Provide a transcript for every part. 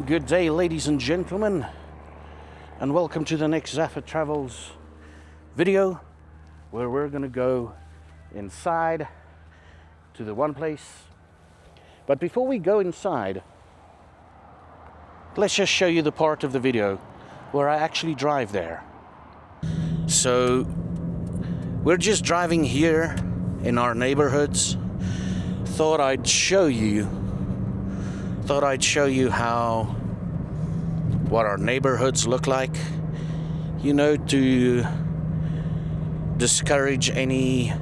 Good day, ladies and gentlemen, and welcome to the next Zaffa Travels video, where we're going to go inside to the one place. But before we go inside, let's just show you the part of the video where I actually drive there. So we're just driving here in our neighborhoods. Thought I'd show you what our neighborhoods look like, you know, to discourage any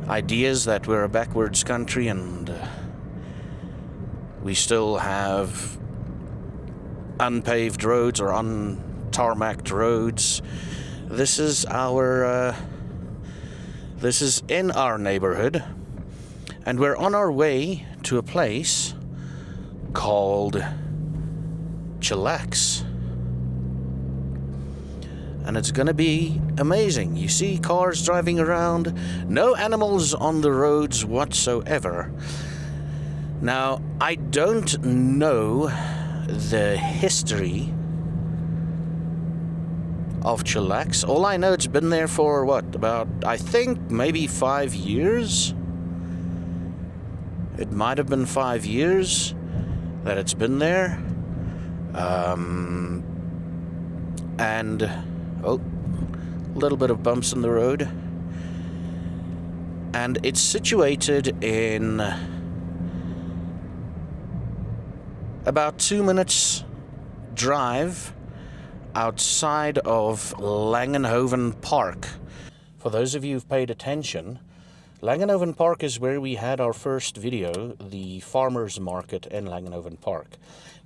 ideas that we're a backwards country and we still have unpaved roads or untarmacked roads. This is in our neighborhood, and we're on our way to a place called Chillax, and it's gonna be amazing. You see cars driving around, no animals on the roads whatsoever. Now, I don't know the history of Chillax. All I know, it's been there for about, I think, maybe 5 years. It might have been 5 years that it's been there. And a little bit of bumps in the road. And it's situated in about 2 minutes drive outside of Langenhoven Park. For those of you who've paid attention, Langenhoven Park is where we had our first video, the farmers market in Langenhoven Park.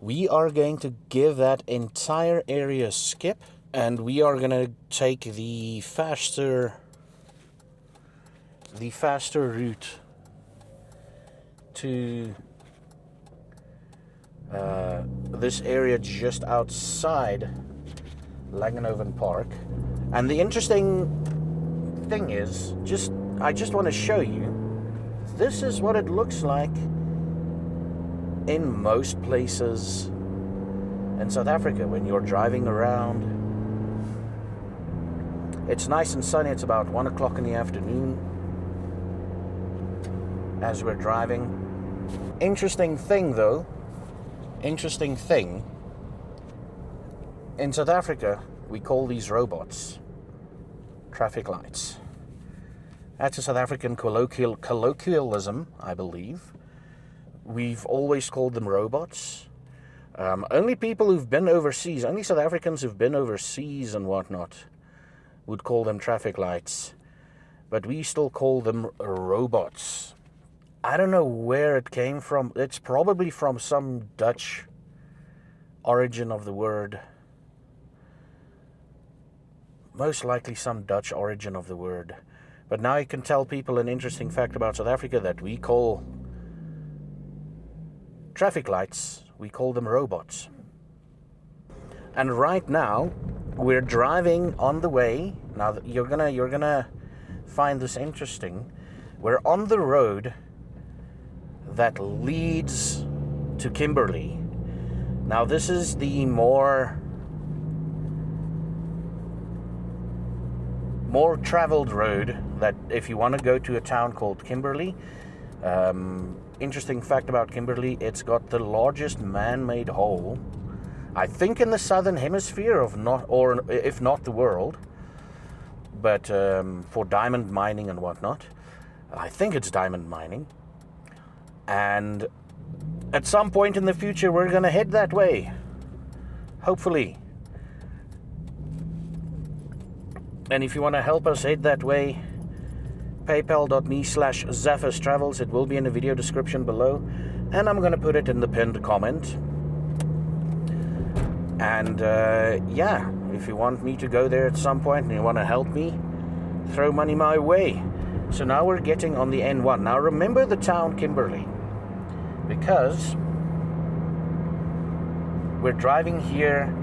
We are going to give that entire area a skip, and we are going to take the faster route to this area just outside Langenhoven Park. And the interesting thing is, I just want to show you, this is what it looks like in most places in South Africa when you're driving around. It's nice and sunny. It's about 1 o'clock in the afternoon as we're driving. Interesting thing, in South Africa, we call these robots traffic lights. That's a South African colloquialism, I believe. We've always called them robots. Only people who've been overseas, only South Africans who've been overseas and whatnot would call them traffic lights. But we still call them robots. I don't know where it came from. It's probably from some Dutch origin of the word. Most likely some Dutch origin of the word. But now you can tell people an interesting fact about South Africa, that we call traffic lights, we call them robots. And right now, we're driving on the way. Now, you're gonna find this interesting. We're on the road that leads to Kimberley. Now, this is the more traveled road that if you want to go to a town called Kimberley. Interesting fact about Kimberley, it's got the largest man-made hole, I think, in the southern hemisphere, if not the world, but for diamond mining and whatnot. I think it's diamond mining. And at some point in the future, we're going to head that way, hopefully. And if you want to help us head that way, paypal.me/ZaffasTravels. It will be in the video description below, and I'm going to put it in the pinned comment. And yeah, if you want me to go there at some point and you want to help me, throw money my way. So now we're getting on the N1. Now remember the town Kimberley, because we're driving here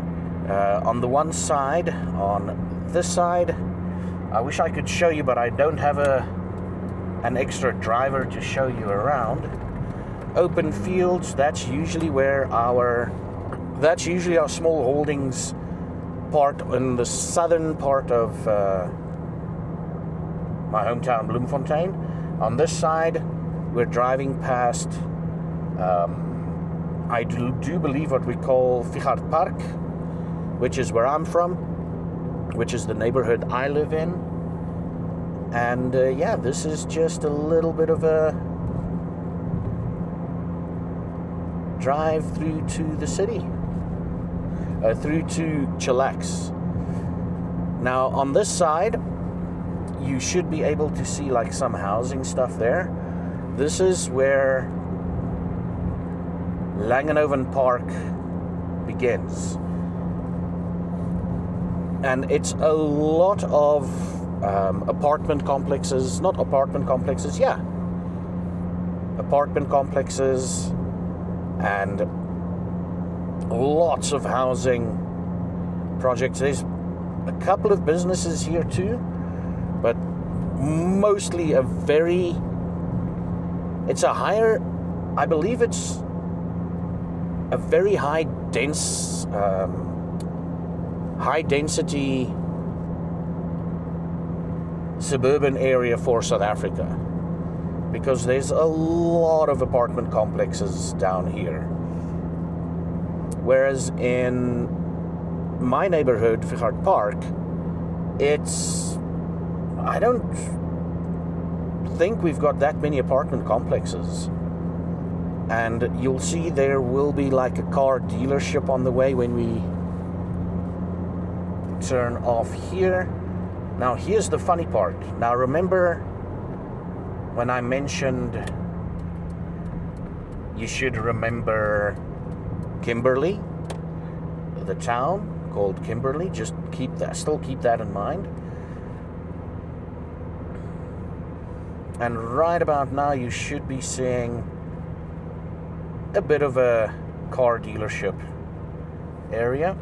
on the one side, on this side. I wish I could show you, but I don't have a an extra driver to show you around. Open fields, that's usually our small holdings part in the southern part of my hometown Bloemfontein. On this side, we're driving past, I do believe what we call Figart Park, which is where I'm from, which is the neighborhood I live in. And yeah, this is just a little bit of a drive through to the city, through to Chillax. Now on this side, you should be able to see like some housing stuff there. This is where Langenhoven Park begins. And it's a lot of apartment complexes and lots of housing projects. There's a couple of businesses here too, but mostly it's a very high density suburban area for South Africa, because there's a lot of apartment complexes down here. Whereas in my neighborhood, Figart Park, I don't think we've got that many apartment complexes. And you'll see there will be like a car dealership on the way when we turn off here. Now here's the funny part. Now remember when I mentioned you should remember Kimberley, the town called Kimberley. Still keep that in mind. And right about now you should be seeing a bit of a car dealership area.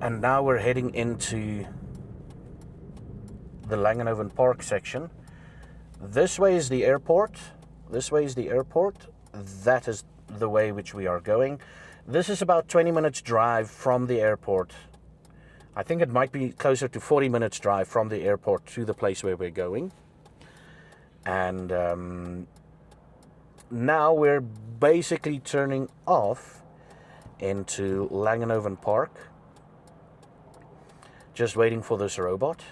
And now we're heading into the Langenhoven Park section. This way is the airport. That is the way which we are going. This is about 20 minutes drive from the airport. I think it might be closer to 40 minutes drive from the airport to the place where we're going. And now we're basically turning off into Langenhoven Park. Just waiting for this robot.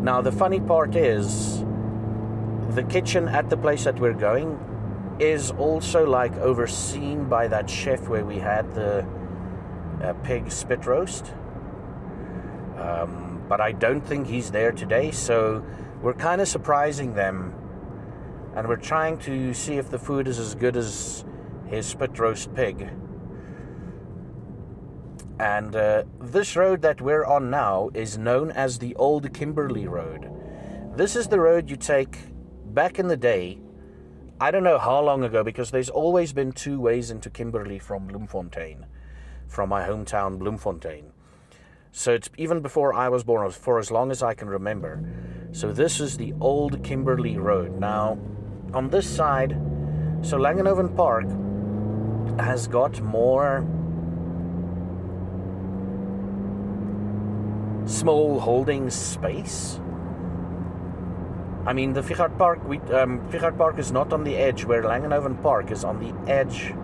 Now the funny part is, the kitchen at the place that we're going is also like overseen by that chef where we had the pig spit roast. But I don't think he's there today, so we're kind of surprising them, and we're trying to see if the food is as good as his spit roast pig. And this road that we're on now is known as the Old Kimberley Road. This is the road you take back in the day. I don't know how long ago, because there's always been two ways into Kimberley from Bloemfontein, from my hometown Bloemfontein. So it's even before I was born, for as long as I can remember. So this is the Old Kimberley Road. Now, on this side, so Langenhoven Park has got more small holding space. I mean, the Figart Park is not on the edge, where Langenhoven Park is on the edge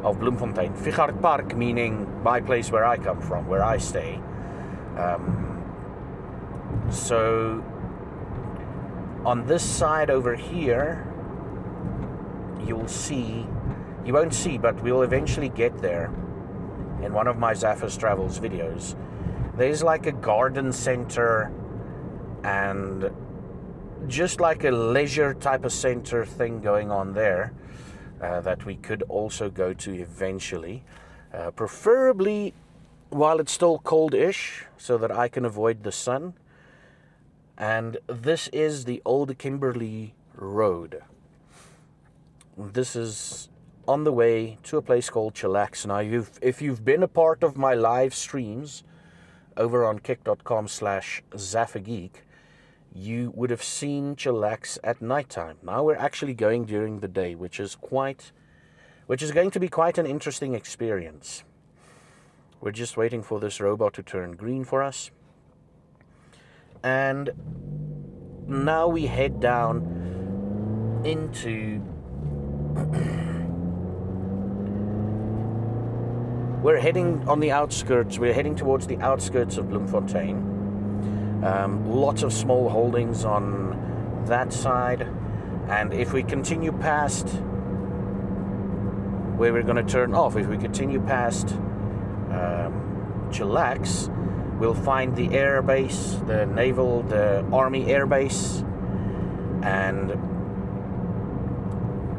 of Bloemfontein. Figart Park meaning my place where I come from, where I stay. So on this side over here, you won't see, but we'll eventually get there in one of my Zaffa's Travels videos. There's like a garden center and just like a leisure type of center thing going on there. That we could also go to eventually. preferably while it's still cold-ish so that I can avoid the sun. And this is the Old Kimberley Road. This is on the way to a place called Chillax. Now, if you've been a part of my live streams over on kick.com/ZaffaGeek, you would have seen Chillax at nighttime. Now we're actually going during the day, which is going to be quite an interesting experience. We're just waiting for this robot to turn green for us. And now we head down into we're heading on the outskirts. We're heading towards the outskirts of Bloemfontein. Lots of small holdings on that side. And if we continue past where we're going to turn off, if we continue past Chillax, we'll find the air base, the army air base. And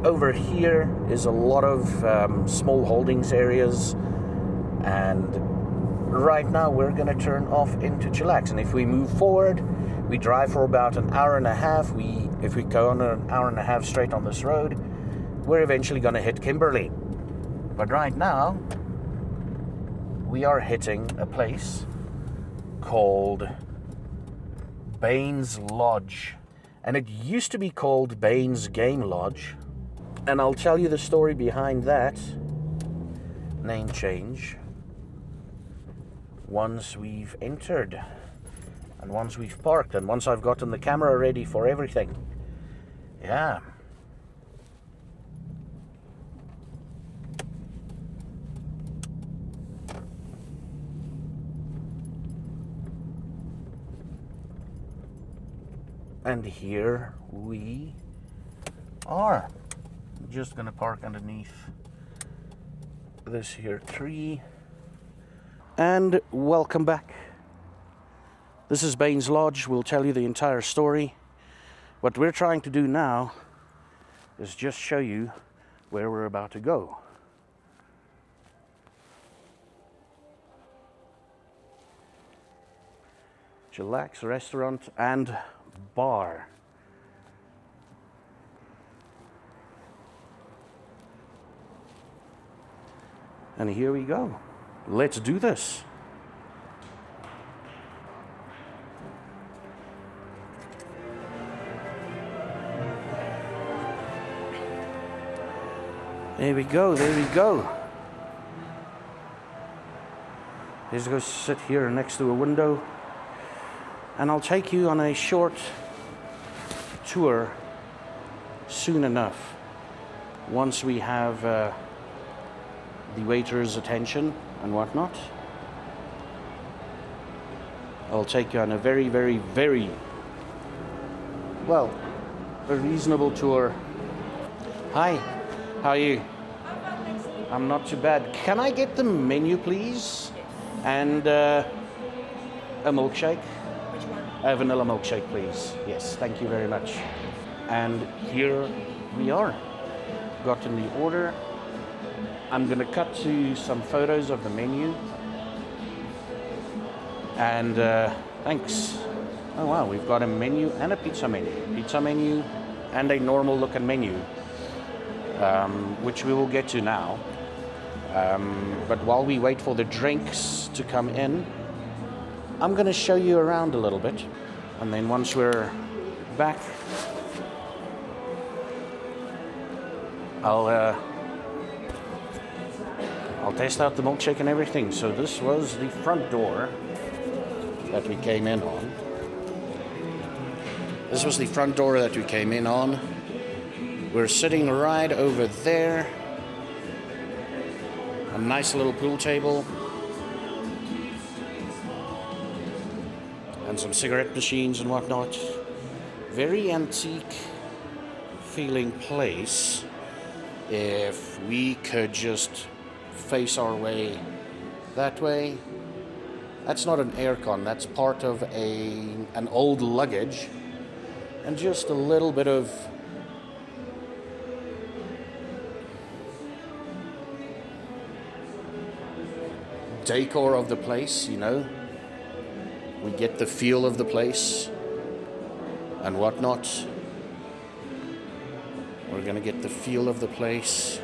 over here is a lot of small holdings areas. And right now we're going to turn off into Chillax. And if we move forward, we drive for about an hour and a half. If we go on an hour and a half straight on this road, we're eventually going to hit Kimberley. But right now, we are hitting a place called Bains Lodge. And it used to be called Bains Game Lodge. And I'll tell you the story behind that name change once we've entered, and once we've parked, and once I've gotten the camera ready for everything. Yeah. And here we are. I'm just gonna park underneath this here tree. And welcome back. This is Bains Lodge. We'll tell you the entire story. What we're trying to do now is just show you where we're about to go. Chillax Restaurant and Bar. And here we go. Let's do this. There we go, there we go. Let's go sit here next to a window, and I'll take you on a short tour soon enough, once we have the waiter's attention and whatnot. I'll take you on a very, very, very, well, a reasonable tour. Hi, how are you? I'm not too bad. Can I get the menu, please? And a milkshake? Which one? A vanilla milkshake, please. Yes, thank you very much. And here we are. Gotten the order. I'm going to cut to some photos of the menu. And thanks. Oh wow, we've got a menu and a pizza menu. Pizza menu and a normal looking menu, which we will get to now. But while we wait for the drinks to come in, I'm going to show you around a little bit. And then once we're back, I'll test out the milkshake and everything. So this was the front door that we came in on. This was the front door that we came in on. We're sitting right over there. A nice little pool table. And some cigarette machines and whatnot. Very antique feeling place. If we could just face our way that way. That's not an aircon, that's part of an old luggage. And just a little bit of decor of the place, you know. We get the feel of the place and whatnot. We're gonna get the feel of the place.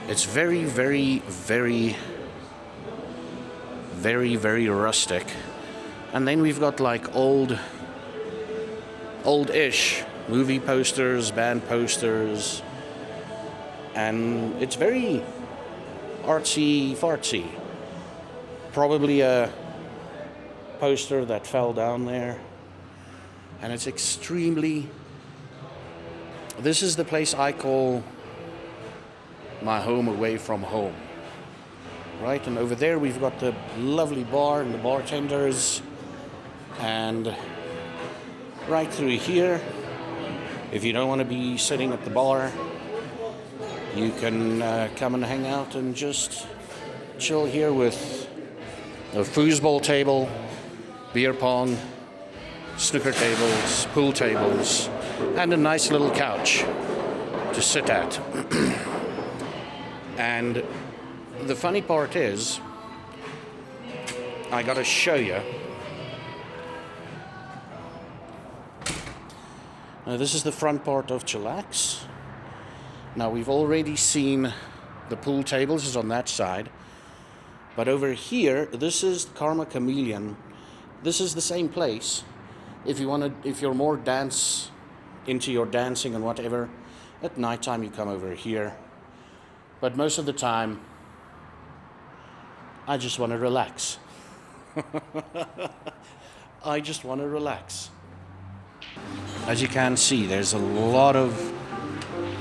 It's very, very, very, very, very rustic. And then we've got like old-ish movie posters, band posters, and it's very artsy fartsy. Probably a poster that fell down there, and it's extremely, this is the place I call my home away from home, right? And over there we've got the lovely bar and the bartenders, and right through here, if you don't want to be sitting at the bar, you can come and hang out and just chill here with a foosball table, beer pong, snooker tables, pool tables, and a nice little couch to sit at. And the funny part is, I gotta show you. Now this is the front part of Chillax. Now we've already seen the pool tables is on that side. But over here, this is Karma Chameleon. This is the same place. If you're more into your dancing and whatever, at nighttime you come over here. But most of the time, I just want to relax. I just want to relax. As you can see, there's a lot of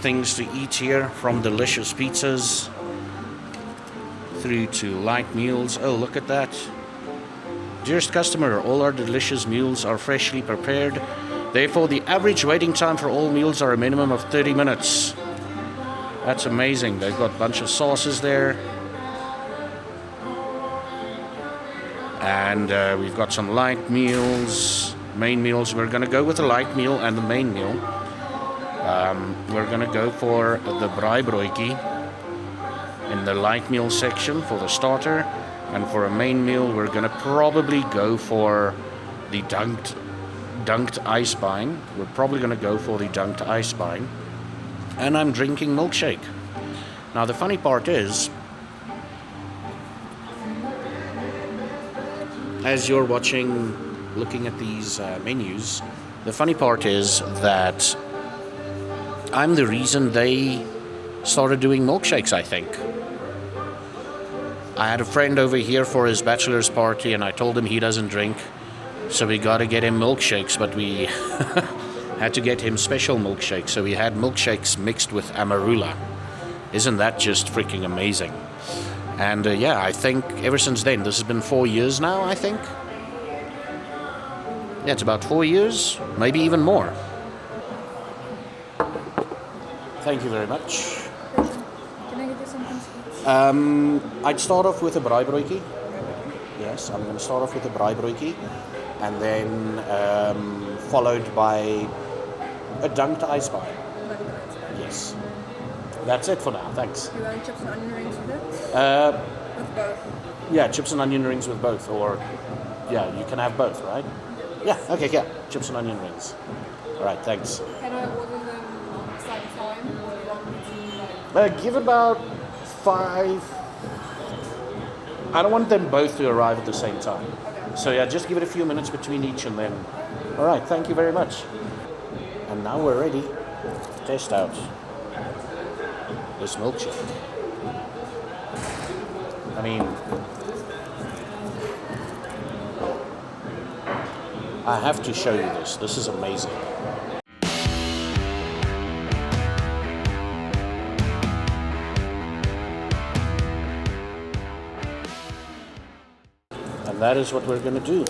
things to eat here, from delicious pizzas through to light meals. Oh, look at that. Dearest customer, all our delicious meals are freshly prepared. Therefore, the average waiting time for all meals are a minimum of 30 minutes. That's amazing. They've got a bunch of sauces there. And we've got some light meals, main meals. We're going to go with the light meal and the main meal. We're going to go for the Braaibroodjie in the light meal section for the starter. And for a main meal, we're going to probably go for the dunked Eisbein. We're probably going to go for the dunked Eisbein. And I'm drinking Milkshake. Now, the funny part is, as you're looking at these menus, the funny part is that I'm the reason they started doing milkshakes, I think. I had a friend over here for his bachelor's party, and I told him he doesn't drink, so we got to get him milkshakes, but we had to get him special milkshakes, so we had milkshakes mixed with amarula. Isn't that just freaking amazing? And yeah, I think ever since then, this has been 4 years now, I think. Yeah, it's about 4 years, maybe even more. Thank you very much. Can I get you something sweet? I'd start off with a Braaibroodjie. Yes, I'm going to start off with a Braaibroodjie, and then followed by a dunked Eisbein. Yes. That's it for now, thanks. Do you want chips and onion rings with it? With both? Yeah, chips and onion rings with both, or yeah, you can have both, right? Yeah, okay, yeah, chips and onion rings. All right, thanks. Can I order them same time, or do you want me to Give about 5. I don't want them both to arrive at the same time. Okay. So yeah, just give it a few minutes between each, and then. All right, thank you very much. And now we're ready to test out this milkshake. I mean, I have to show you this. This is amazing. And that is what we're going to do.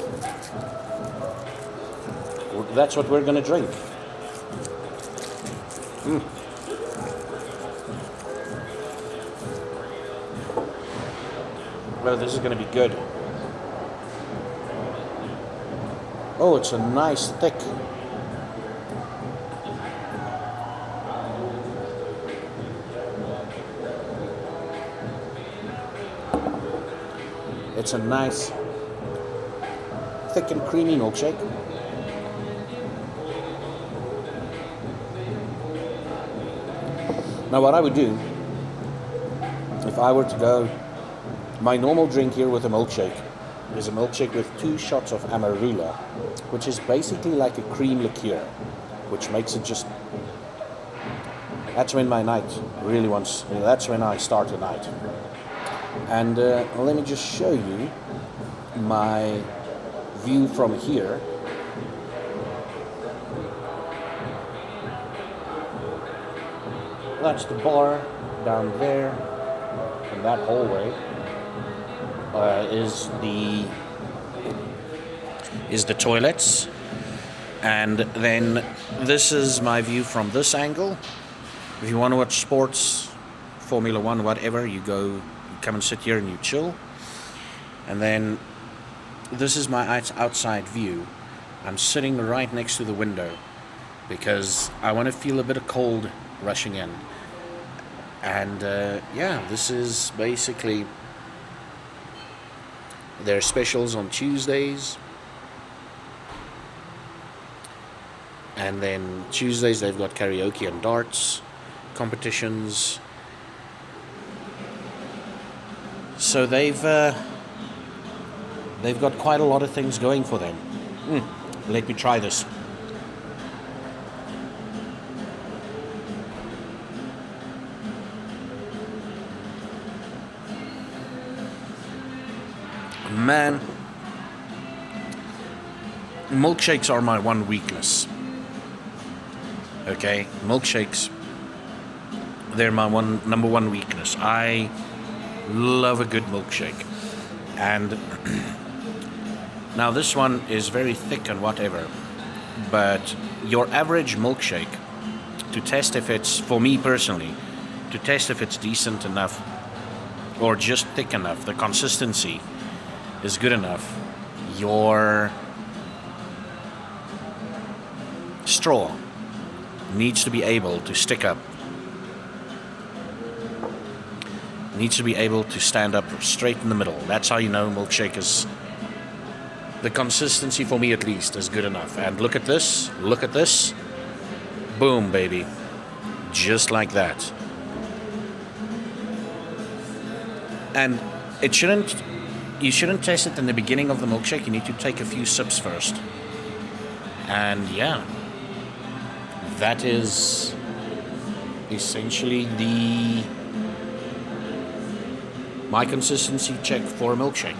That's what we're going to drink. Well, this is going to be good. Oh, it's a nice thick. It's a nice, thick and creamy milkshake. Now what I would do, if I were to go, my normal drink here with a milkshake is a milkshake with 2 shots of amarula, which is basically like a cream liqueur, which makes it just, that's when my night really wants, that's when I start the night. And let me just show you my view from here. That's the bar down there, and that hallway is the toilets, and then this is my view from this angle. If you want to watch sports, Formula 1, whatever, you come and sit here and you chill. And then this is my outside view. I'm sitting right next to the window because I want to feel a bit of cold rushing in. And yeah, this is basically their specials on Tuesdays. And then Tuesdays they've got karaoke and darts competitions. So they've got quite a lot of things going for them. Let me try this. Man, milkshakes are my one weakness. Okay, milkshakes, they're my number one weakness. I love a good milkshake. And now this one is very thick and whatever, but your average milkshake, to test if it's, for me personally, to test if it's decent enough or just thick enough, the consistency is good enough, your straw needs to be able to stick up, needs to be able to stand up straight in the middle. That's how you know milkshake is, the consistency for me at least, is good enough. And look at this, boom baby, just like that. And you shouldn't test it in the beginning of the milkshake. You need to take a few sips first. And yeah, that is essentially my consistency check for a milkshake.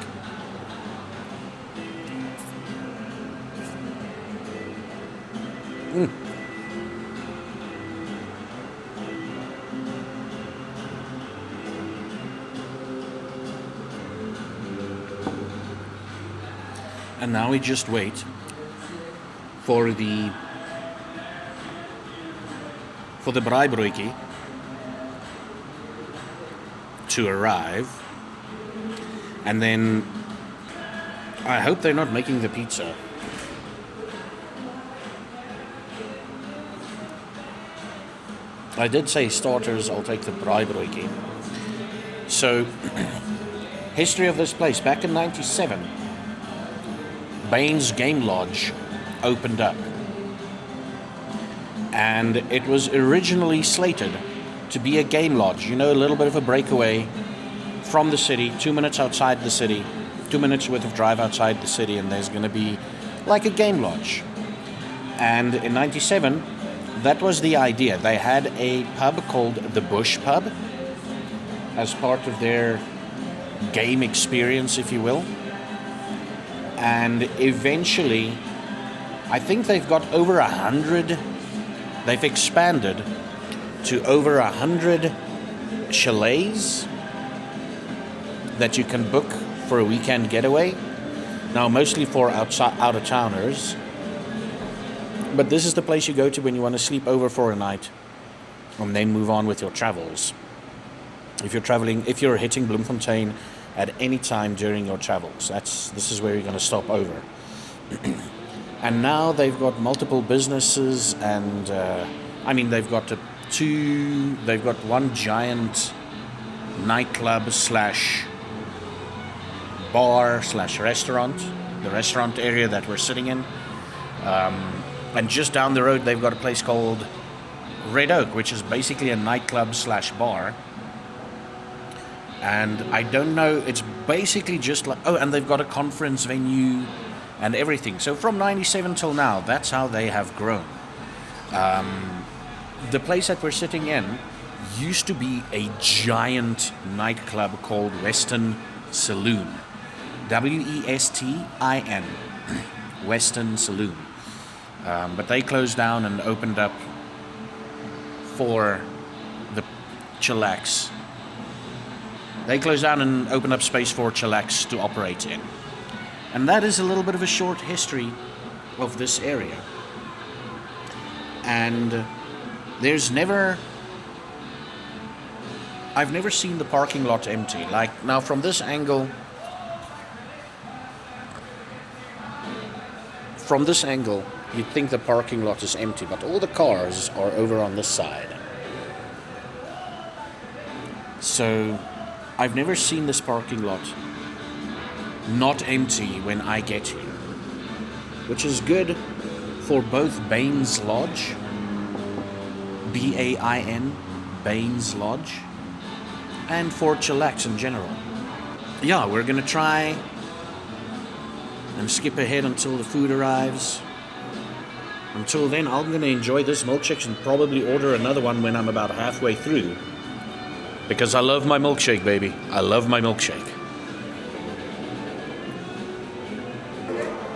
And now we just wait for the Braaibroodjie to arrive, and then I hope they're not making the pizza. I did say starters, I'll take the Braaibroodjie. So, history of this place, back in 97, Bains Game Lodge opened up. And it was originally slated to be a game lodge, a little bit of a breakaway from the city, 2 minutes outside the city, 2 minutes worth of drive outside the city, and there's going to be like a game lodge. And in 97, that was the idea. They had a pub called the Bush Pub as part of their game experience, if you will. And eventually, I think they've got over 100, they've expanded to over 100 chalets that you can book for a weekend getaway. Now, mostly for out-of-towners. But this is the place you go to when you want to sleep over for a night and then move on with your travels. If you're hitting Bloemfontein at any time during your travels, this is where you're going to stop over. And now they've got multiple businesses, and they've got one giant nightclub / bar slash restaurant, the restaurant area that we're sitting in. And just down the road, they've got a place called Red Oak, which is basically a nightclub slash bar. And I don't know, it's basically just like, oh, and they've got a conference venue and everything. So from 97 till now, that's how they have grown. The place that we're sitting in used to be a giant nightclub called Western Saloon. Westin, Western Saloon. But they closed down and opened up for the Chillax. They closed down and opened up space for Chillax to operate in. And that is a little bit of a short history of this area. And I've never seen the parking lot empty. Like now from this angle, you'd think the parking lot is empty, but all the cars are over on this side. So I've never seen this parking lot not empty when I get here, which is good for both Bains Lodge, B-A-I-N, Bains Lodge, and for Chillax in general. Yeah, we're gonna try and skip ahead until the food arrives. Until then, I'm gonna enjoy this milkshake and probably order another one when I'm about halfway through. Because I love my milkshake, baby. I love my milkshake.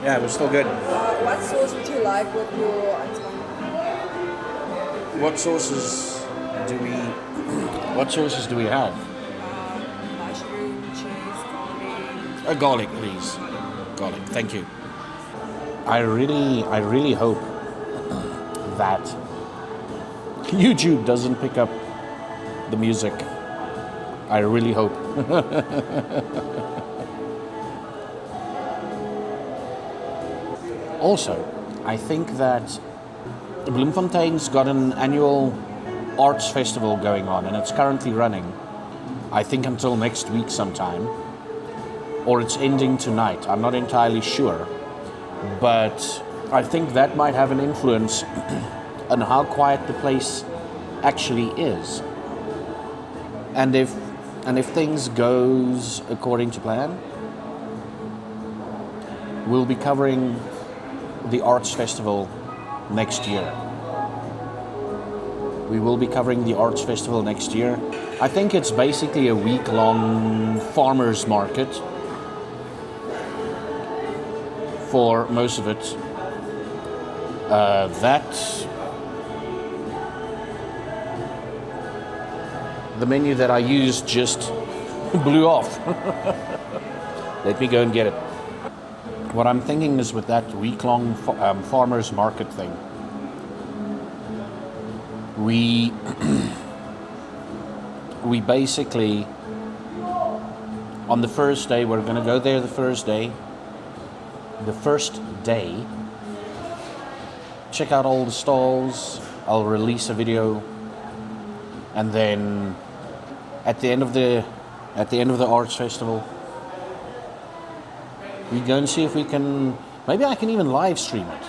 Yeah, it was still good. What sauce would you like with your artsy? What sauces do we have? Mushroom, cheese, garlic. A garlic, please. Garlic, thank you. I really hope that YouTube doesn't pick up the music. I really hope. Also, I think that Bloemfontein's got an annual arts festival going on, and it's currently running, I think until next week sometime, or it's ending tonight. I'm not entirely sure, but I think that might have an influence on how quiet the place actually is. And if things goes according to plan, we'll be covering the arts festival next year. We will be covering the arts festival next year. I think it's basically a week-long farmers market for most of it. The menu that I used just blew off. Let me go and get it. What I'm thinking is with that week-long farmers market thing, we basically, on the first day, we're going to go there the first day, check out all the stalls. I'll release a video, and then at the end of the arts festival, we go and see if we can, maybe I can even live stream it.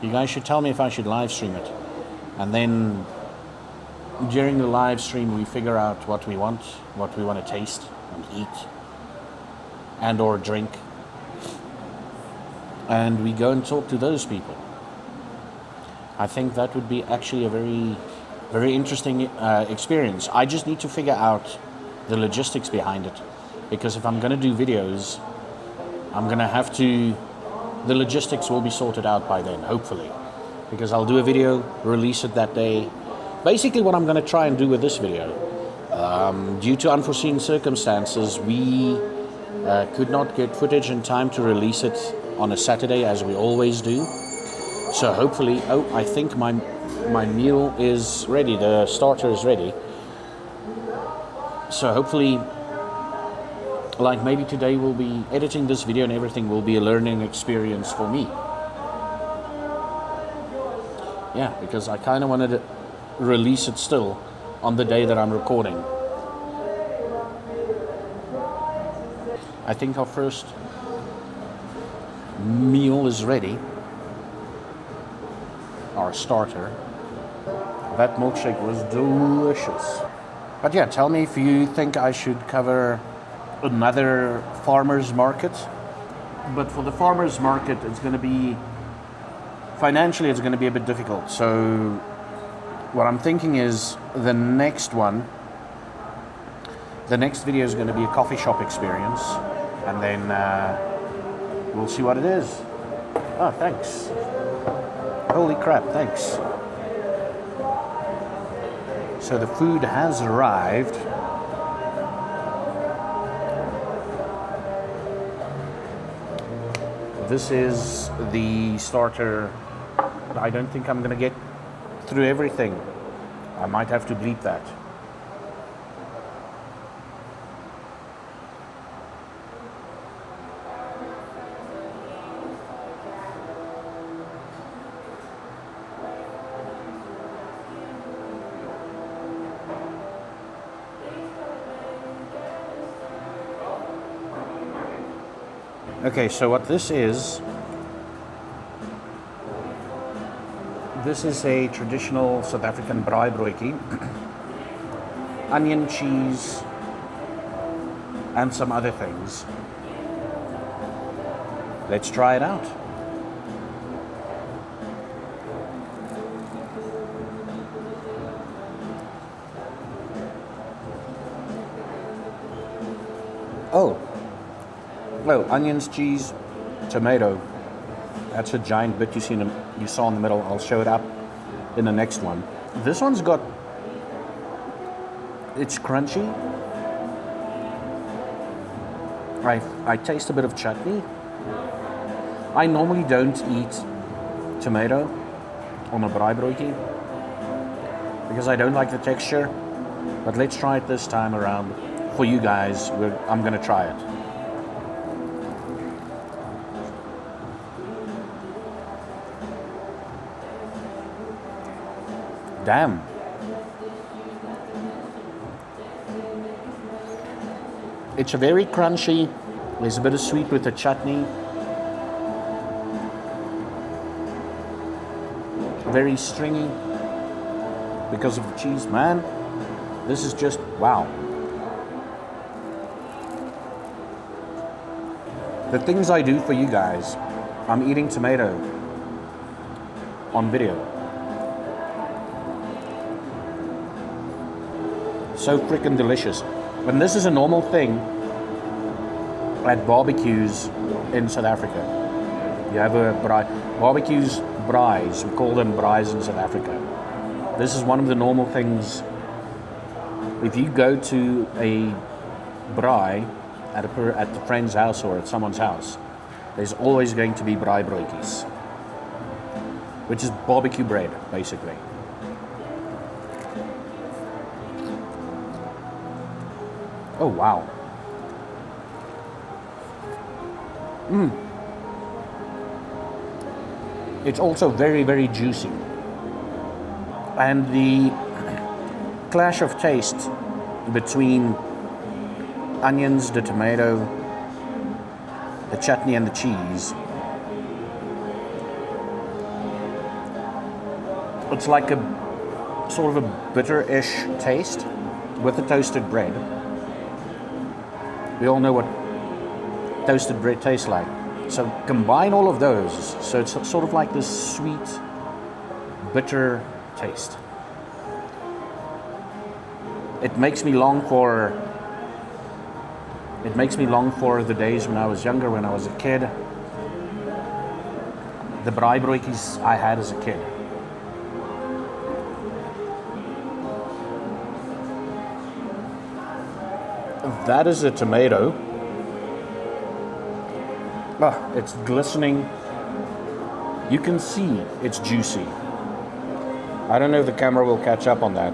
You guys should tell me if I should live stream it. And then during the live stream we figure out what we want to taste and eat and or drink. And we go and talk to those people. I think that would be actually a very, very interesting experience. I just need to figure out the logistics behind it. Because if I'm going to do videos, the logistics will be sorted out by then, hopefully. Because I'll do a video, release it that day. Basically what I'm going to try and do with this video, due to unforeseen circumstances, we could not get footage in time to release it on a Saturday as we always do. So hopefully, I think my meal is ready, the starter is ready. So hopefully, like maybe today we'll be editing this video and everything will be a learning experience for me. Yeah, because I kind of wanted to release it still on the day that I'm recording. I think our first meal is ready. Our starter. That milkshake was delicious. But yeah, tell me if you think I should cover another farmer's market. But for the farmer's market, it's going to be, financially, it's going to be a bit difficult. So what I'm thinking is the next video is going to be a coffee shop experience. And then we'll see what it is. Oh, thanks. Holy crap, thanks. So the food has arrived. This is the starter. I don't think I'm going to get through everything. I might have to bleep that. Okay, so what this is a traditional South African Braaibroodjie, onion, cheese, and some other things. Let's try it out. Oh, onions, cheese, tomato. That's a giant bit you saw in the middle. I'll show it up in the next one. This one's got, it's crunchy. I taste a bit of chutney. I normally don't eat tomato on a Braaibroodjie because I don't like the texture. But let's try it this time around. For you guys, I'm gonna try it. Damn. It's very crunchy. There's a bit of sweet with the chutney. Very stringy because of the cheese. Man, this is just wow. The things I do for you guys. I'm eating tomato on video. So freaking delicious. And this is a normal thing at barbecues in South Africa. You have a braai. Barbecues, braais. We call them braais in South Africa. This is one of the normal things. If you go to a braai at a friend's house or at someone's house, there's always going to be braaibroodjies, which is barbecue bread, basically. Oh, wow. It's also very, very juicy. And the clash of taste between onions, the tomato, the chutney, and the cheese. It's like a sort of a bitter-ish taste with the toasted bread. We all know what toasted bread tastes like. So combine all of those. So it's sort of like this sweet, bitter taste. It makes me long for the days when I was younger, when I was a kid. The braaibroodjies I had as a kid. That is a tomato. Ah, it's glistening. You can see it's juicy. I don't know if the camera will catch up on that,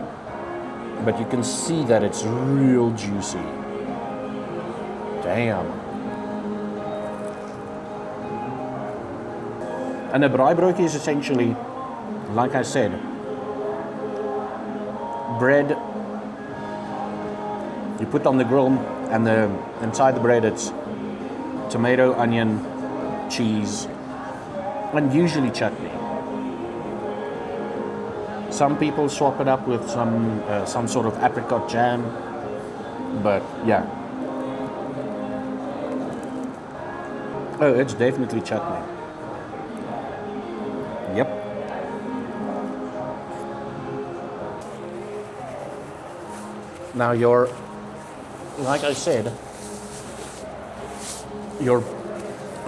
but you can see that it's real juicy. Damn. And a braaibroodjie is essentially, like I said, bread you put on the grill, and inside the bread it's tomato, onion, cheese, and usually chutney. Some people swap it up with some sort of apricot jam, but yeah. Oh, it's definitely chutney. Yep. Now like I said, your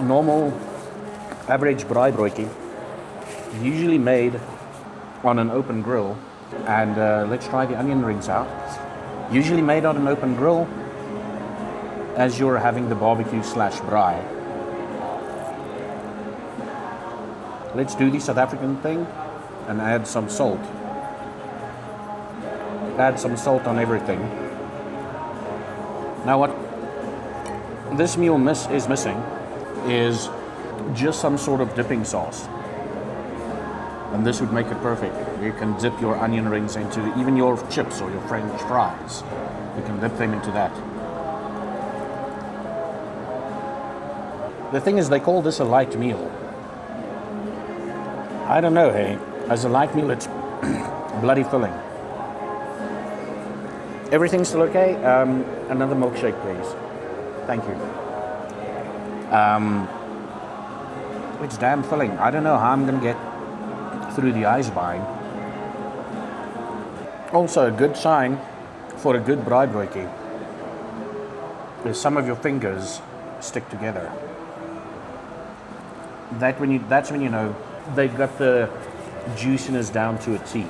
normal average braaibroodjie, usually made on an open grill, and let's try the onion rings out. Usually made on an open grill as you're having the barbecue / braai. Let's do the South African thing and add some salt. Add some salt on everything. Now what this meal is missing is just some sort of dipping sauce. And this would make it perfect. You can dip your onion rings into even your chips or your French fries. You can dip them into that. The thing is, they call this a light meal. I don't know, hey. As a light meal, it's bloody filling. Everything's still okay? Another milkshake, please. Thank you. It's damn filling. I don't know how I'm going to get through the Eisbein. Also, a good sign for a good braaibroodjie is some of your fingers stick together. That's when you know they've got the juiciness down to a T.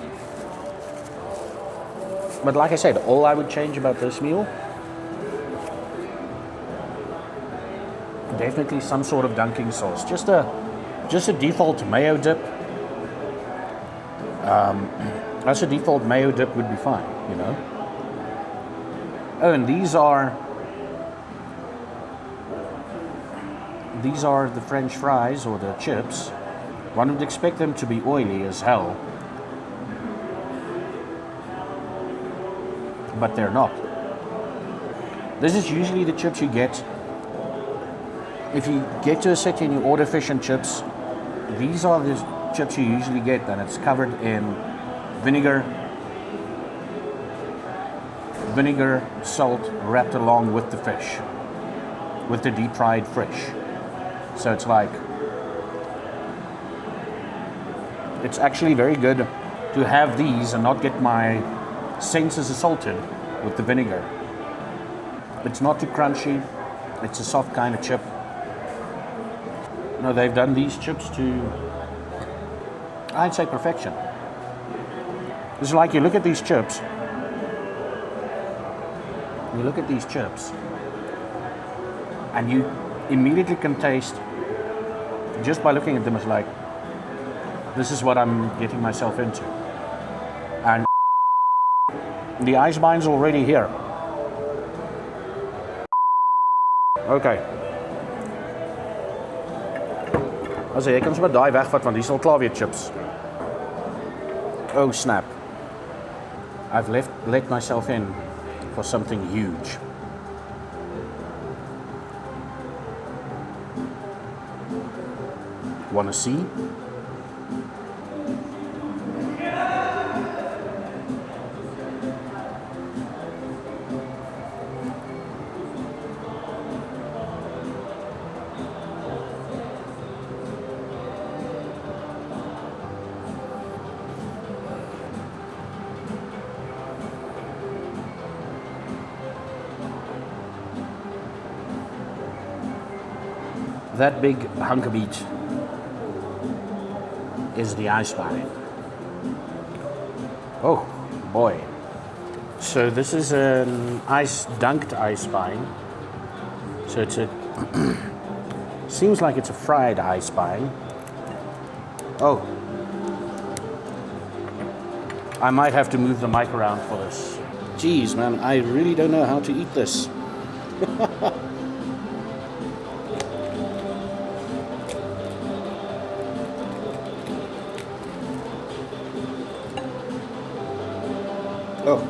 But like I said, all I would change about this meal, definitely some sort of dunking sauce. Just a default mayo dip. As a default mayo dip would be fine, you know. Oh, and these are the French fries or the chips. One would expect them to be oily as hell, but they're not. This is usually the chips you get. If you get to a city and you order fish and chips, these are the chips you usually get, and it's covered in vinegar, salt, wrapped along with the fish, with the deep fried fish. So it's like, it's actually very good to have these and not get my senses assaulted with the vinegar. It's not too crunchy. It's a soft kind of chip. No, they've done these chips to, I'd say, perfection. It's like you look at these chips. And you immediately can taste, just by looking at them, it's like, this is what I'm getting myself into. And the Eisbein's already here. Okay. Also, jy kan sommer daai wegvat want hier's al klaar weer chips. Oh snap. I've let myself in for something huge. Wanna see? That big hunk of meat is the Eisbein. Oh boy. So this is an dunked Eisbein. So it's a seems like it's a fried Eisbein. Oh. I might have to move the mic around for this. Jeez, man, I really don't know how to eat this. Oh.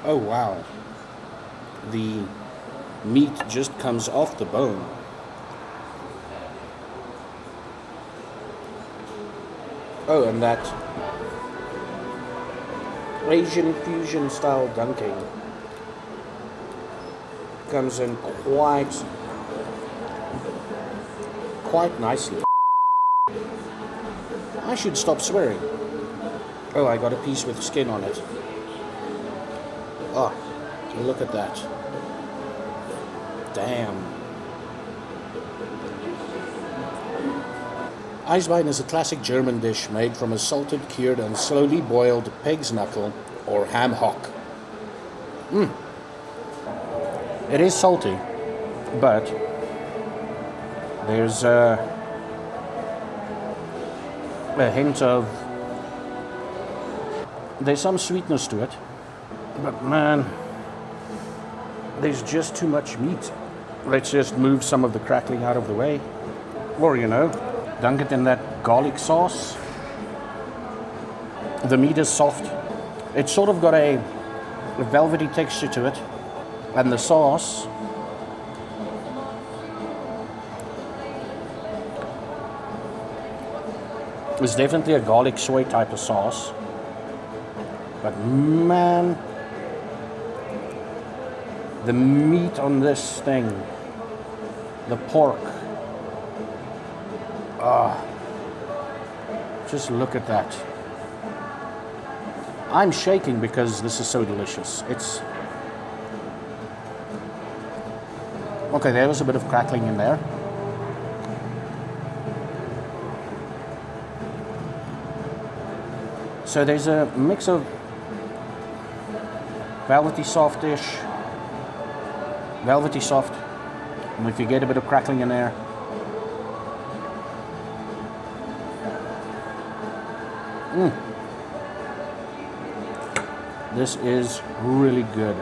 Oh wow. The meat just comes off the bone. Oh, and that Asian fusion style dunking comes in quite nicely. I should stop swearing. Oh, I got a piece with skin on it. Oh, look at that. Damn. Eisbein is a classic German dish made from a salted, cured and slowly boiled pig's knuckle or ham hock. It is salty, but there's a hint of... There's some sweetness to it, but man, there's just too much meat. Let's just move some of the crackling out of the way. Or, dunk it in that garlic sauce. The meat is soft. It's sort of got a velvety texture to it. And the sauce is definitely a garlic soy type of sauce. But man, the meat on this thing, the pork, just look at that. I'm shaking because this is so delicious. Okay, there was a bit of crackling in there. So there's a mix of velvety soft-ish, velvety soft, and if you get a bit of crackling in there, this is really good.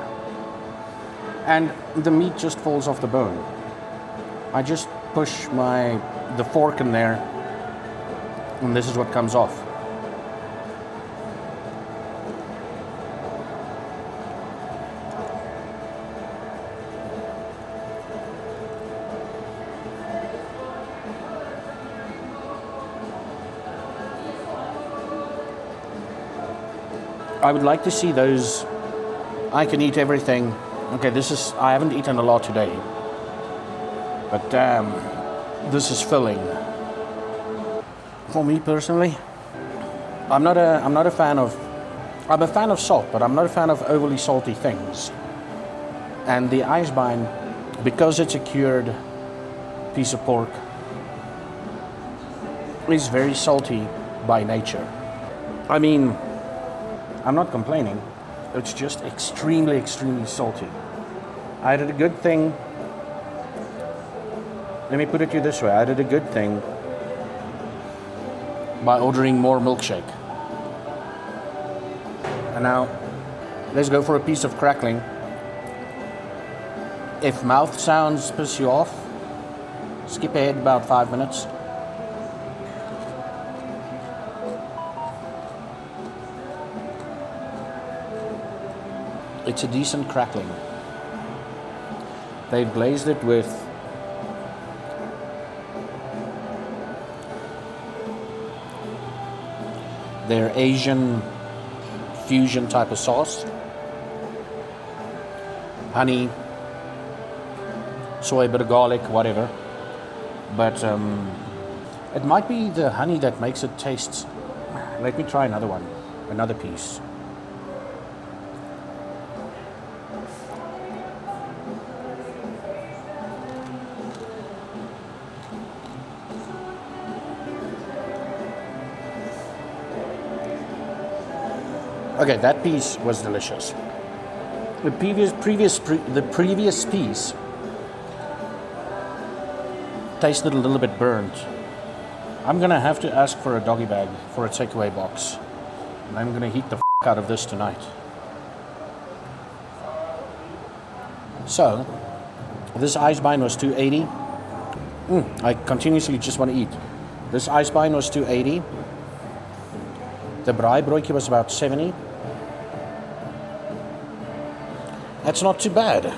And the meat just falls off the bone. I just push the fork in there, and this is what comes off. I would like to see those. I can eat everything. Okay, I haven't eaten a lot today, but damn, this is filling. For me personally, I'm a fan of salt, but I'm not a fan of overly salty things. And the Eisbein, because it's a cured piece of pork, is very salty by nature. I mean, I'm not complaining. It's just extremely, extremely salty. I did a good thing. Let me put it to you this way. I did a good thing by ordering more milkshake. And now, let's go for a piece of crackling. If mouth sounds piss you off, skip ahead about 5 minutes. It's a decent crackling. They've glazed it with their Asian fusion type of sauce. Honey, soy, bit of garlic, whatever. But it might be the honey that makes it taste. Let me try another piece. Okay, that piece was delicious. The previous piece tasted a little bit burnt. I'm gonna have to ask for a doggy bag for a takeaway box, and I'm gonna heat the out of this tonight. So, this Eisbein was $2.80. I continuously just want to eat. This Eisbein was $2.80. The Braaibroodjie was about $70. That's not too bad.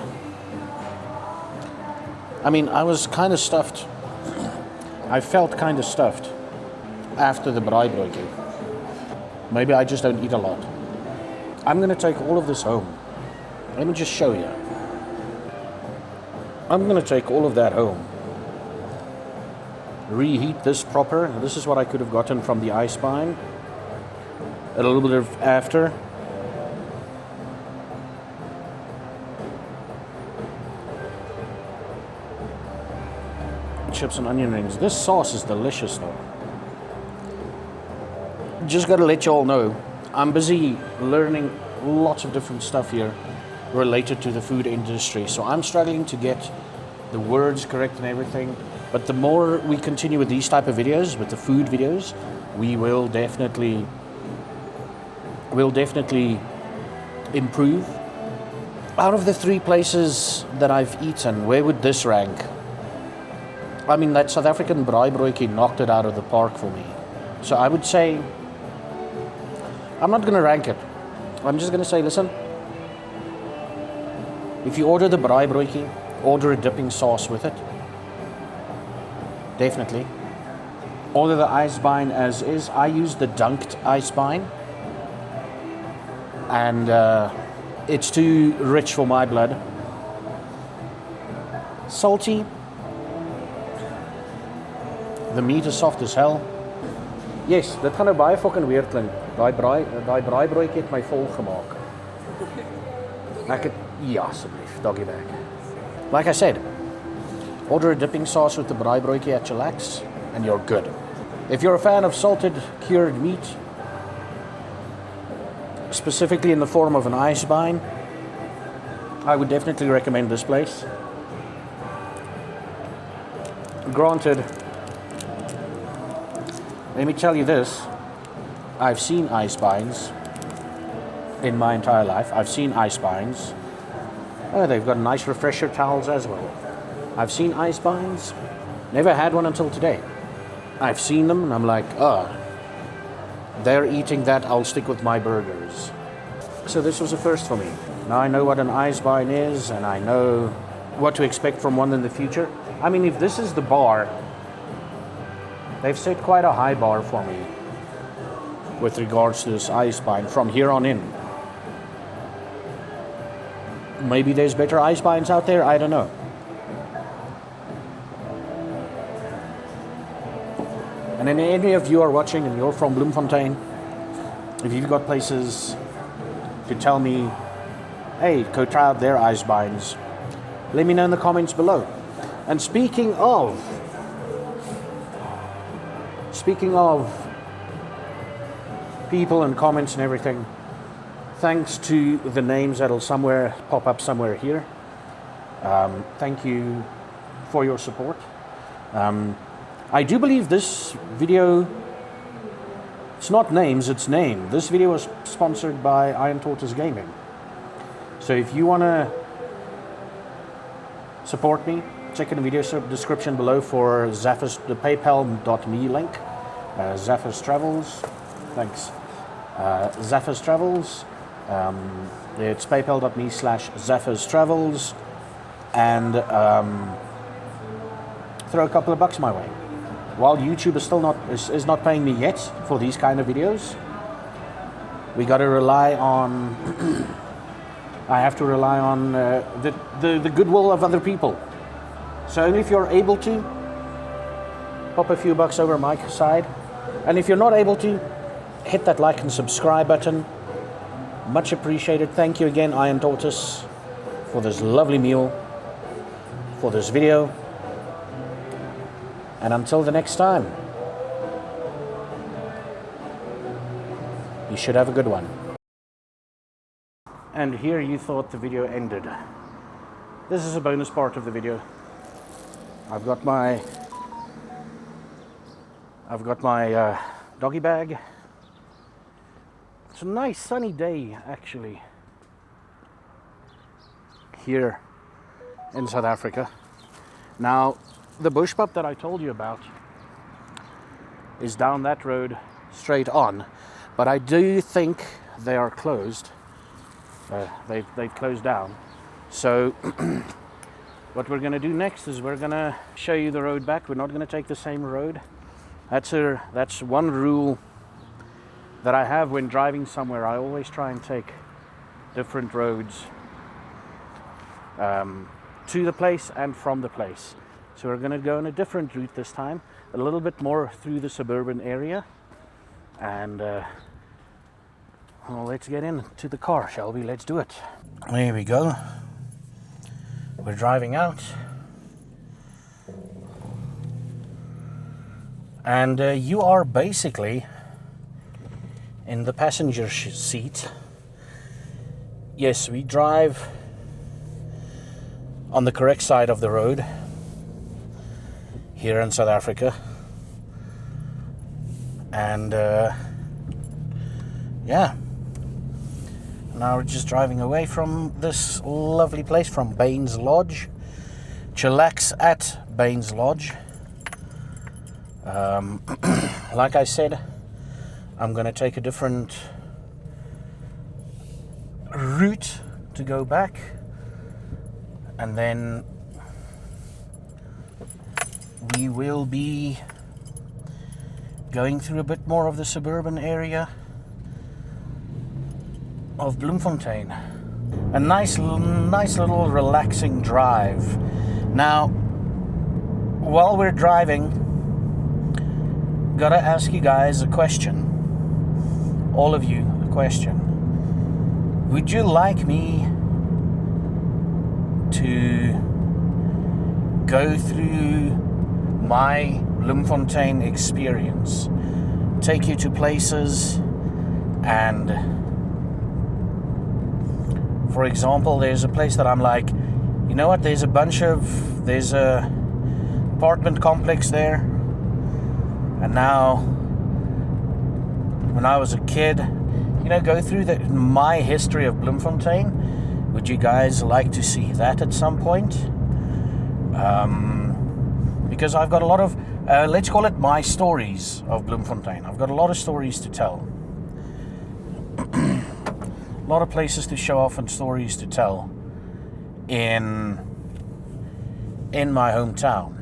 I mean, I was kind of stuffed. I felt kind of stuffed after the Braaibroodjie. Maybe I just don't eat a lot. I'm going to take all of this home. Let me just show you. I'm going to take all of that home. Reheat this proper. This is what I could have gotten from the Eisbein. A little bit of after. Chips and onion rings. This sauce is delicious though. Just gotta let you all know, I'm busy learning lots of different stuff here related to the food industry. So I'm struggling to get the words correct and everything. But the more we continue with these type of videos, with the food videos, we'll definitely improve. Out of the 3 places that I've eaten, where would this rank? I mean, that South African Braaibroodjie knocked it out of the park for me. So I would say, I'm not going to rank it. I'm just going to say, listen, if you order the Braaibroodjie, order a dipping sauce with it. Definitely. Order the Eisbein as is. I use the dunked Eisbein. And it's too rich for my blood. Salty. The meat is soft as hell. Yes, dit gaan nou baie fucking weird klink. Daai braaibroodjie het my vol gemaak. Ek het, ja, asseblief, doggy bag. Like I said, order a dipping sauce with the braaibroodjie at Chillax and you're good. If you're a fan of salted cured meat, specifically in the form of an Eisbein, I would definitely recommend this place. Granted, let me tell you this, I've seen Eisbeins in my entire life. I've seen Eisbeins. Oh, they've got nice refresher towels as well. I've seen Eisbeins. Never had one until today. I've seen them and I'm like, oh, they're eating that, I'll stick with my burgers. So this was a first for me. Now I know what an Eisbein is and I know what to expect from one in the future. I mean, if this is the bar, they've set quite a high bar for me with regards to this Eisbein from here on in. Maybe there's better Eisbeins out there, I don't know. And then any of you are watching and you're from Bloemfontein, if you've got places to tell me, hey, go try out their Eisbeins, let me know in the comments below. And speaking of people and comments and everything, thanks to the names that'll pop up somewhere here. Thank you for your support. I do believe this video, it's not names, it's name. This video was sponsored by Iron Tortoise Gaming. So if you want to support me, check in the video description below for Zaffa's, the paypal.me link. Zaffa's Travels, thanks. Zaffa's Travels, it's paypal.me/Zaffa's Travels, and throw a couple of bucks my way. While YouTube is not paying me yet for these kind of videos, we got to rely on. I have to rely on the goodwill of other people. So only if you're able to, pop a few bucks over my side. And if you're not able to, hit that like and subscribe button. Much appreciated. Thank you again, Iron Tortoise, for this lovely meal, for this video. And until the next time, you should have a good one. And here you thought the video ended. This is a bonus part of the video. I've got my doggy bag. It's a nice sunny day actually here in South Africa. Now the bush pub that I told you about is down that road straight on, but I do think they are closed. They've closed down. So what we're going to do next is we're going to show you the road back. We're not going to take the same road. That's one rule that I have when driving somewhere. I always try and take different roads to the place and from the place. So we're going to go on a different route this time, a little bit more through the suburban area. And well, let's get into the car, shall we? Let's do it. There we go. We're driving out. And you are basically in the passenger seat. Yes, we drive on the correct side of the road here in South Africa. And yeah, now we're just driving away from this lovely place, from Bains Lodge. Chillax at Bains Lodge. Like I said, I'm going to take a different route to go back, and then we will be going through a bit more of the suburban area of Bloemfontein. A nice little relaxing drive. Now, while we're driving, gotta ask you guys a question. All of you, a question. Would you like me to go through my Bloemfontein experience, take you to places, and for example, there's a place that I'm like, you know what, there's a apartment complex there, and now when I was a kid, you know, go through my history of Bloemfontein. Would you guys like to see that at some point? Because I've got a lot of, let's call it my stories of Bloemfontein. I've got a lot of stories to tell. A lot of places to show off and stories to tell in my hometown.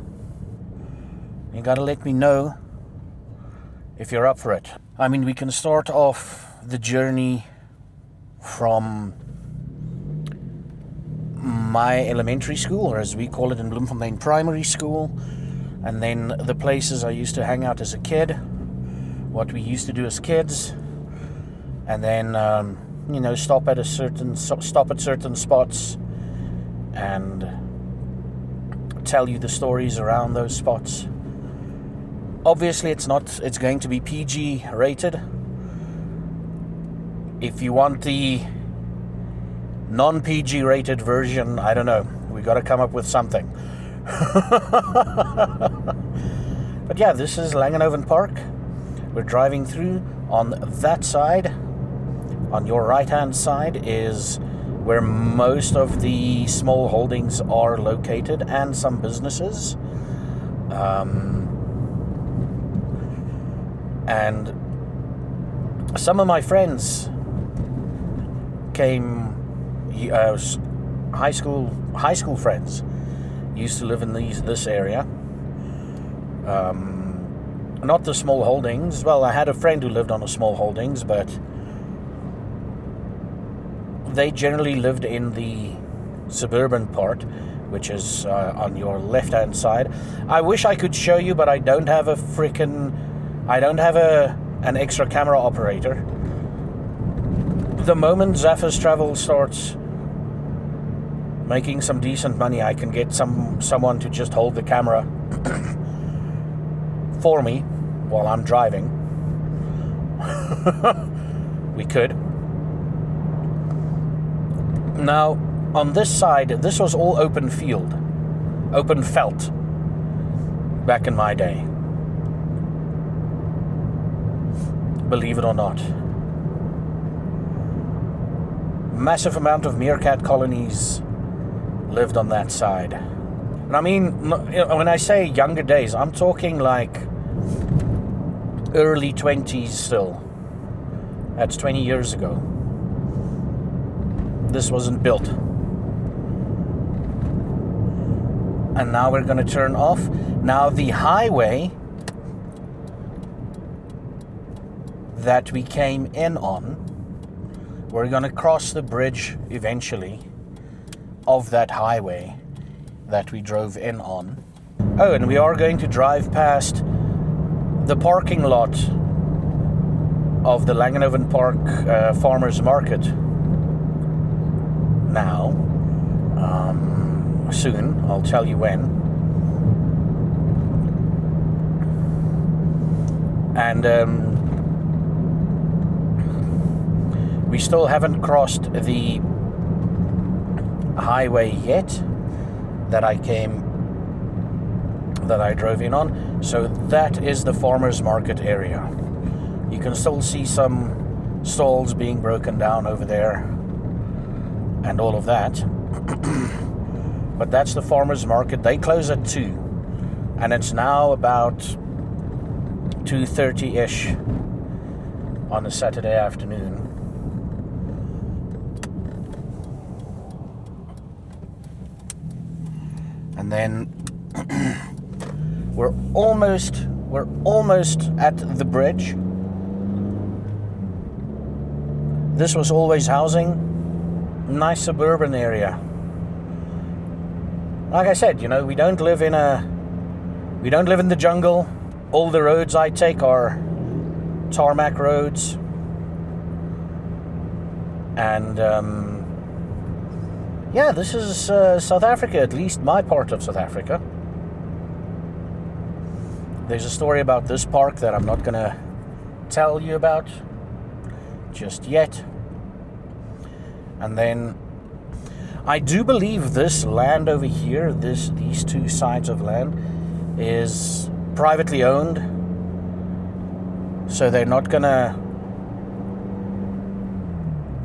You gotta let me know if you're up for it. I mean, we can start off the journey from my elementary school, or as we call it in Bloemfontein, primary school, and then the places I used to hang out as a kid, what we used to do as kids, and then you know, stop at certain spots and tell you the stories around those spots. Obviously, it's going to be PG rated. If you want the non-PG rated version, I don't know. We got to come up with something. But yeah, this is Langenhoven Park. We're driving through. On that side, on your right-hand side, is where most of the small holdings are located, and some businesses. And some of my friends came, high school friends used to live in this area. Not the small holdings. Well, I had a friend who lived on a small holdings, but they generally lived in the suburban part, which is on your left-hand side. I wish I could show you, but I don't have an extra camera operator. The moment Zaffa's Travel starts making some decent money, I can get someone to just hold the camera for me while I'm driving. We could. Now, on this side, this was all open felt back in my day. Believe it or not. Massive amount of meerkat colonies lived on that side. And I mean, when I say younger days, I'm talking like early 20s still. That's 20 years ago. This wasn't built. And now we're going to turn off. Now the highway that we came in on, we're going to cross the bridge eventually of that highway that we drove in on. Oh, and we are going to drive past the parking lot of the Langenhoven Park Farmers Market now. Soon, I'll tell you when. And we still haven't crossed the highway yet that I drove in on. So that is the farmers market area. You can still see some stalls being broken down over there and all of that. But that's the farmers market. They close at 2, and it's now about 2:30-ish on a Saturday afternoon. And then we're almost at the bridge. This was always housing. Nice suburban area. Like I said, we don't live in the jungle. All the roads I take are tarmac roads. And yeah, this is South Africa, at least my part of South Africa. There's a story about this park that I'm not going to tell you about just yet. And then I do believe this land over here, these two sides of land, is privately owned. So they're not gonna...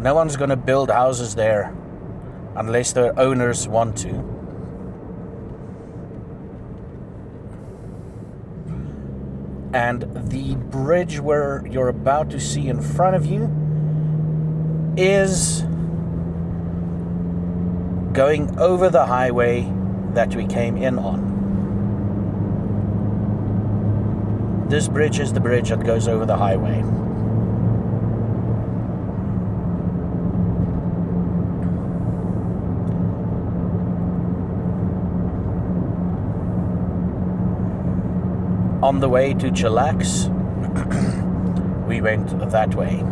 No one's gonna build houses there unless the owners want to. And the bridge where you're about to see in front of you is going over the highway that we came in on. This bridge is the bridge that goes over the highway. On the way to Chillax, we went that way.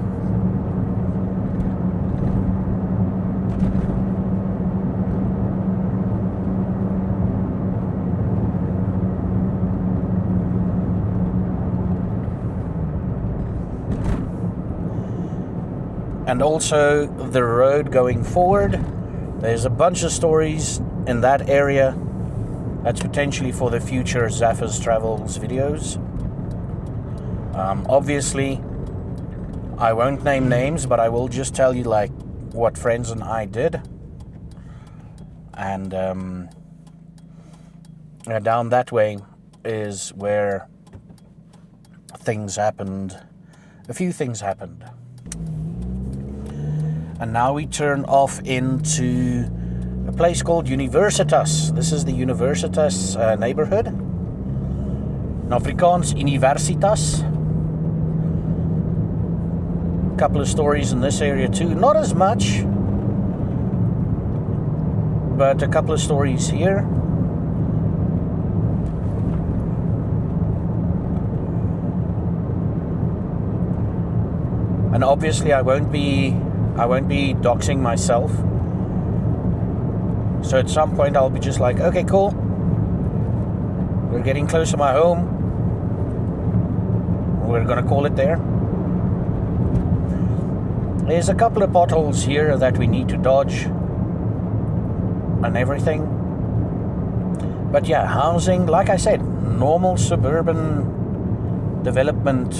And also the road going forward. There's a bunch of stories in that area. That's potentially for the future Zaffa's Travels videos. Obviously, I won't name names, but I will just tell you like what friends and I did. And down that way is where things happened. A few things happened. And now we turn off into a place called Universitas. This is the Universitas neighborhood. In Afrikaans, Universitas. A couple of stories in this area too. Not as much, but a couple of stories here. And obviously I won't be doxing myself. So at some point I'll be just like, okay, cool. We're getting close to my home. We're gonna call it there. There's a couple of potholes here that we need to dodge and everything. But yeah, housing, like I said, normal suburban development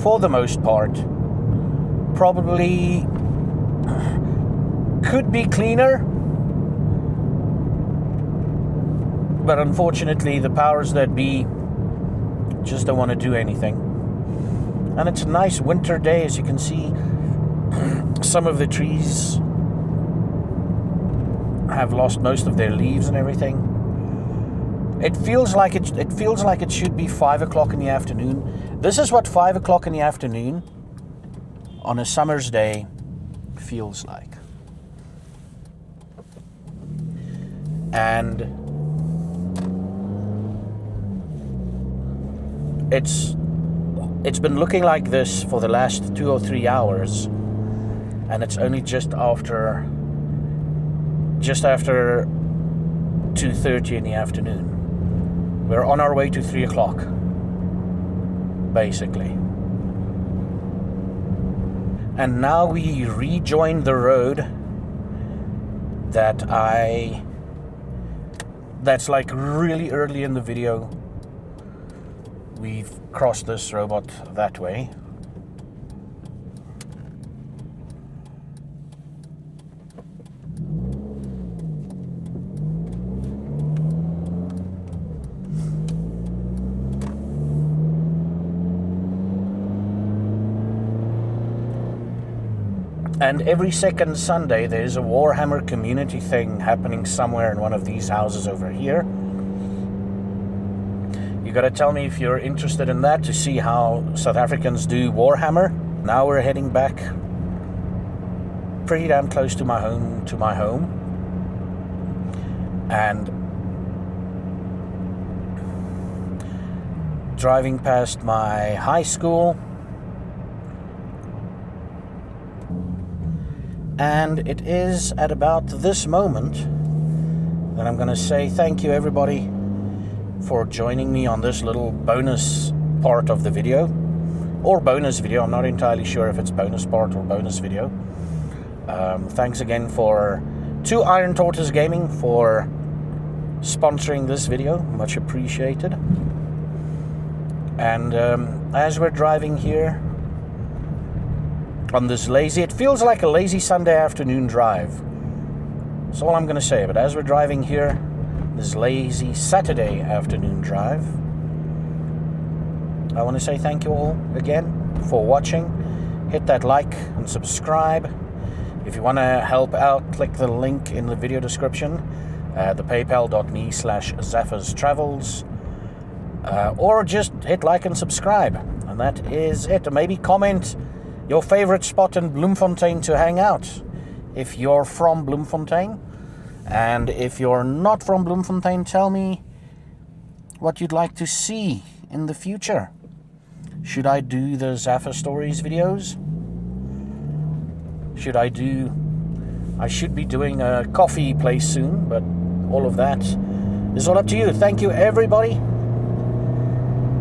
for the most part. Probably could be cleaner, but unfortunately the powers that be just don't want to do anything. And it's a nice winter day, as you can see. Some of the trees have lost most of their leaves and everything. It feels like it should be 5 o'clock in the afternoon. This is what 5 o'clock in the afternoon on a summer's day feels like. And it's been looking like this for the last 2 or 3 hours, and it's only just after 2:30 in the afternoon. We're on our way to 3 o'clock, basically. And now we rejoin the road that's like really early in the video. We've crossed this robot that way. And every second Sunday there's a Warhammer community thing happening somewhere in one of these houses over here. You gotta tell me if you're interested in that, to see how South Africans do Warhammer. Now we're heading back pretty damn close to my home. And driving past my high school. And it is at about this moment that I'm going to say thank you, everybody, for joining me on this little bonus part of the video. Or bonus video, I'm not entirely sure if it's bonus part or bonus video. Thanks again to Iron Tortoise Gaming for sponsoring this video, much appreciated. And as we're driving here on this it feels like a lazy Sunday afternoon drive. That's all I'm going to say. But as we're driving here, this lazy Saturday afternoon drive, I want to say thank you all again for watching. Hit that like and subscribe. If you want to help out, click the link in the video description, the paypal.me/Zaffa's Travels, or just hit like and subscribe. And that is it. And maybe comment your favorite spot in Bloemfontein to hang out, if you're from Bloemfontein. And if you're not from Bloemfontein, tell me what you'd like to see in the future. Should I do the Zaffa Stories videos? I should be doing a coffee place soon, but all of that is all up to you. Thank you, everybody.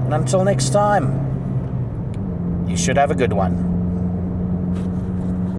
And until next time, you should have a good one.